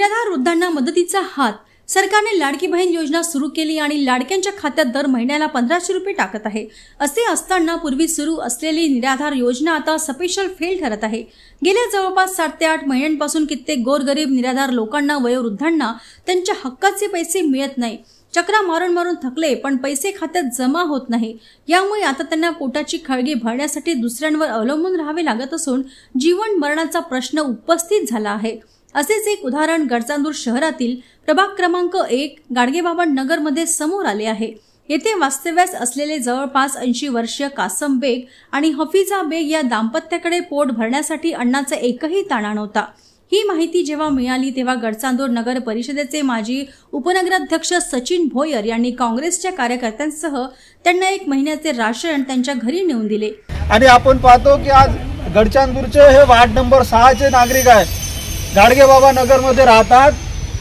निराधार वृद्धांना मदतीचा हात सरकारने लाडकी बहीण योजना सुरू केली आणि लाडक्यांच्या खात्यात दर महिन्याला 1500 रुपये टाकत आहे। असे असताना पूर्वी सुरू असलेली निराधार योजना आता स्पेशल फेल ठरत आहे। गेल्या जवळपास 7 ते 8 महिन्यांपासून कित्येक गोरगरीब निराधार लोकांना वयोवृद्धांना त्यांच्या हक्काचे पैसे मिळत नाही। चक्रा मारून मारून थकले पण पैसे खात्यात जमा होत नाही। यामुळे आता त्यांना पोटाची खळगी भरण्यासाठी दुसऱ्यांवर अवलंबून राहावे लागत असून जीवन मरणाचा प्रश्न उपस्थित झाला आहे। असेच एक उदाहरण गडचांदूर शहरातील प्रभाग क्रमांक 1 गाडगेबाबा नगर मध्ये समोर आले आहे। येथे वास्तव्यास असलेले जवळपास 80 वर्षीय कासम बेग आणि हफीजा बेग या दाम्पत्याकडे पोट भरण्यासाठी अन्नाचा एकही दाणा नव्हता। ही माहिती जेव्हा मिळाली तेव्हा गडचांदूर नगर परिषदेचे माजी उपनगराध्यक्ष सचिन भोयर यांनी काँग्रेसच्या कार्यकर्त्यांसह त्यांना 1 महिन्याचे राशन त्यांच्या घरी नेऊन दिले। आणि आपण पाहतो की आज गडचांदूरचे हे वार्ड नंबर 6 चे नागरिक आहेत, गाडगेबाबा नगर मध्ये राहतात।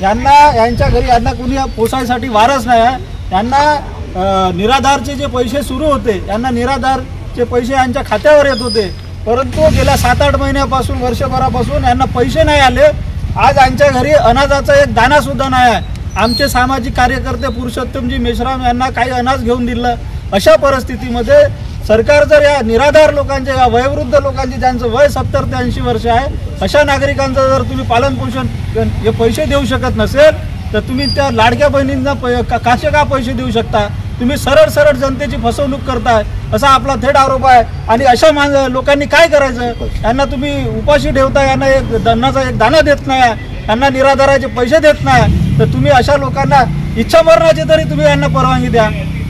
यांच्या घरी यांना कुणी पोसायसाठी वारस नाही आहे। यांना निराधारचे जे पैसे सुरू होते, यांना निराधारचे पैसे यांच्या खात्यावर येत होते, परंतु गेल्या 7-8 महिन्यापासून वर्षभरापासून यांना पैसे नाही आले। आज यांच्या घरी अनाजाचा एक दाणा सुद्धा नाही आहे। आमचे सामाजिक कार्यकर्ते पुरुषोत्तमजी मेश्राम यांना काही अनाज घेऊन दिलं। अशा परिस्थितीमध्ये सरकार जर या निराधार लोकांचे, या वयोवृद्ध लोकांचे ज्यांचं वय 70 ते 80 वर्ष आहे, अशा नागरिकांचं जर तुम्ही पालन पोषण हे पैसे देऊ शकत नसेल तर तुम्ही त्या लाडक्या बहिणींना कसे का पैसे देऊ शकता? तुम्ही सरळ सरळ जनतेची फसवणूक करताय असा आपला थेट आरोप आहे। आणि अशा लोकांनी काय करायचं? यांना तुम्ही उपाशी ठेवता, यांना एक अन्नाचा एक दाणा देत नाही, यांना निराधाराचे पैसे देत नाही, तर तुम्ही अशा लोकांना इच्छा मरणाची तरी तुम्ही यांना परवानगी द्या।